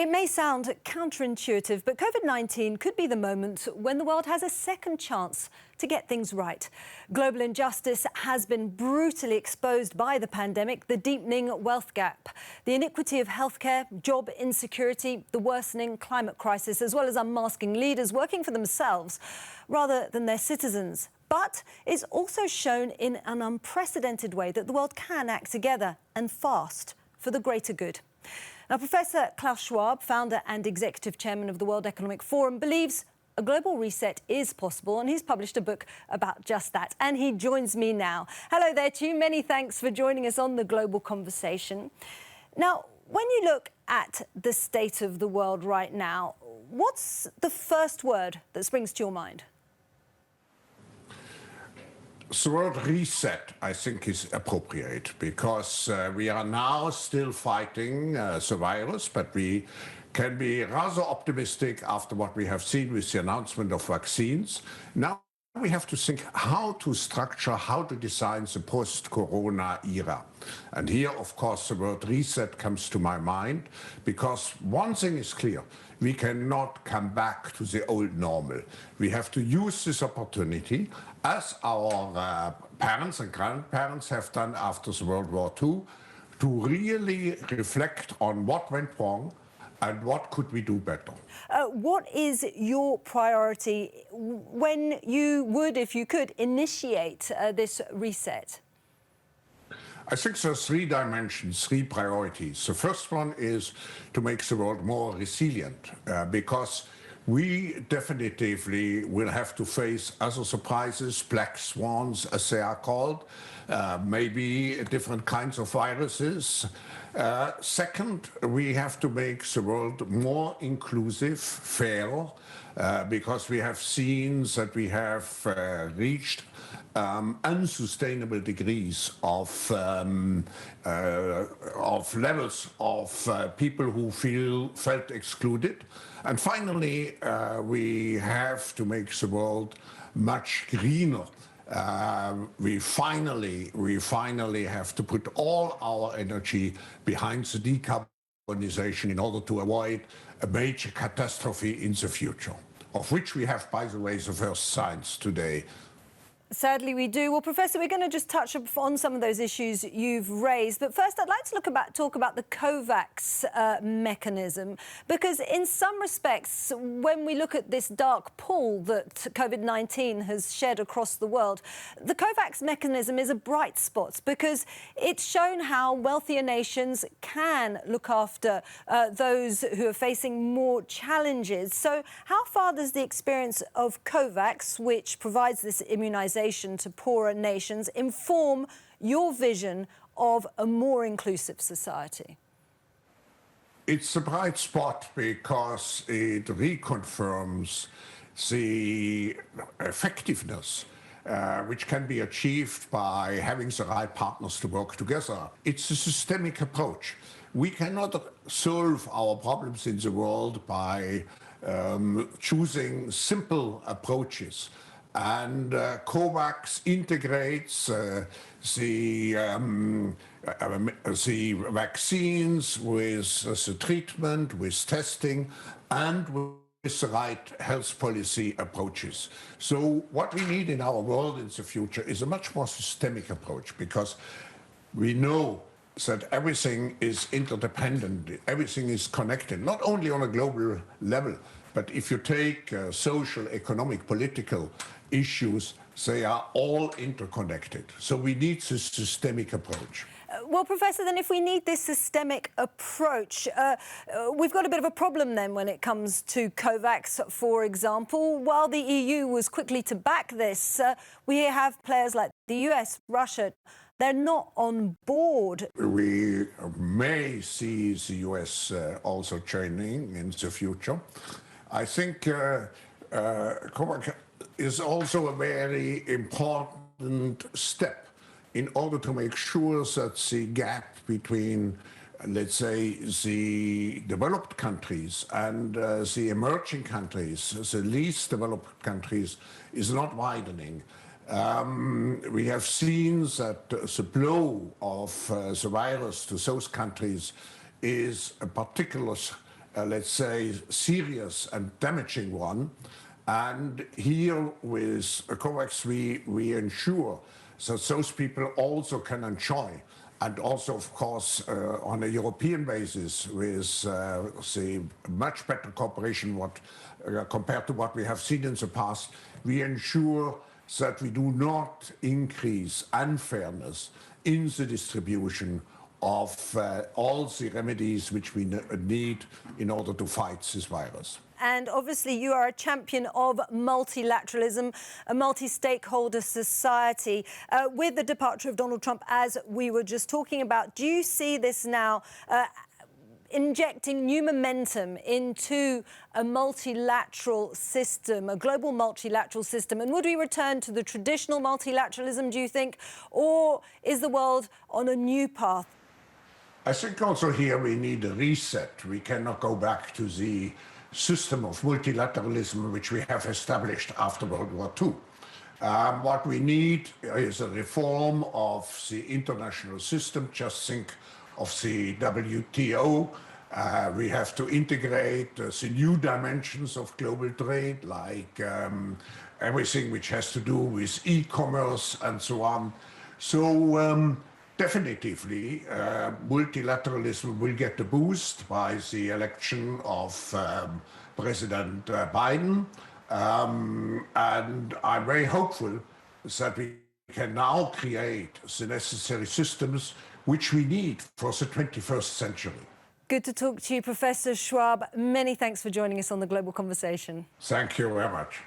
It may sound counterintuitive, but COVID-19 could be the moment when the world has a second chance to get things right. Global injustice has been brutally exposed by the pandemic, the deepening wealth gap, the iniquity of healthcare, job insecurity, the worsening climate crisis, as well as unmasking leaders working for themselves rather than their citizens. But it's also shown in an unprecedented way that the world can act together and fast for the greater good. Now, Professor Klaus Schwab, founder and executive chairman of the World Economic Forum, believes a global reset is possible, and he's published a book about just that. And he joins me now. Hello there to you. Many thanks for joining us on the Global Conversation. Now, when you look at the state of the world right now, what's the first word that springs to your mind? The word reset, I think, is appropriate because we are now still fighting the virus, but we can be rather optimistic after what we have seen with the announcement of vaccines. Now we have to think how to structure, how to design the post-corona era. And here, of course, the word reset comes to my mind because one thing is clear. We cannot come back to the old normal. We have to use this opportunity, as our parents and grandparents have done after the World War II, to really reflect on what went wrong and what could we do better. What is your priority when you would, if you could, initiate this reset? I think there's three dimensions, three priorities. The first one is to make the world more resilient because we definitively will have to face other surprises, black swans, as they are called, maybe different kinds of viruses. Second, we have to make the world more inclusive, fair, because we have seen that we have reached unsustainable degrees of levels of people who felt excluded. And finally, we have to make the world much greener. We finally have to put all our energy behind the decarbonization in order to avoid a major catastrophe in the future, of which we have, by the way, the first signs today. Sadly, we do. Well, Professor, we're going to just touch on some of those issues you've raised. But first, I'd like to talk about the COVAX mechanism, because in some respects, when we look at this dark pool that COVID-19 has shed across the world, the COVAX mechanism is a bright spot because it's shown how wealthier nations can look after those who are facing more challenges. So how far does the experience of COVAX, which provides this immunization to poorer nations, inform your vision of a more inclusive society? It's a bright spot because it reconfirms the effectiveness which can be achieved by having the right partners to work together. It's a systemic approach. We cannot solve our problems in the world by choosing simple approaches. And COVAX integrates the vaccines with the treatment, with testing, and with the right health policy approaches. So what we need in our world in the future is a much more systemic approach, because we know that everything is interdependent, everything is connected, not only on a global level, but if you take social, economic, political issues, they are all interconnected. So we need this systemic approach. Well, Professor, then if we need this systemic approach, we've got a bit of a problem then when it comes to COVAX, for example. While the EU was quickly to back this, we have players like the US, Russia. They're not on board. We may see the US also joining in the future. I think COVAX is also a very important step in order to make sure that the gap between, let's say, the developed countries and the emerging countries, the least developed countries, is not widening. We have seen that the blow of the virus to those countries is a particular let's say, serious and damaging one. And here with COVAX, we ensure that those people also can enjoy, and also, of course, on a European basis, with the much better cooperation compared to what we have seen in the past, we ensure that we do not increase unfairness in the distribution of all the remedies which we need in order to fight this virus. And obviously you are a champion of multilateralism, a multi-stakeholder society. With the departure of Donald Trump, as we were just talking about, do you see this now injecting new momentum into a multilateral system, a global multilateral system? And would we return to the traditional multilateralism, do you think? Or is the world on a new path? I think also here we need a reset. We cannot go back to the system of multilateralism which we have established after World War II. What we need is a reform of the international system. Just think of the WTO. We have to integrate the new dimensions of global trade, like everything which has to do with e-commerce and so on. So definitively, multilateralism will get a boost by the election of President Biden. And I'm very hopeful that we can now create the necessary systems which we need for the 21st century. Good to talk to you, Professor Schwab. Many thanks for joining us on the Global Conversation. Thank you very much.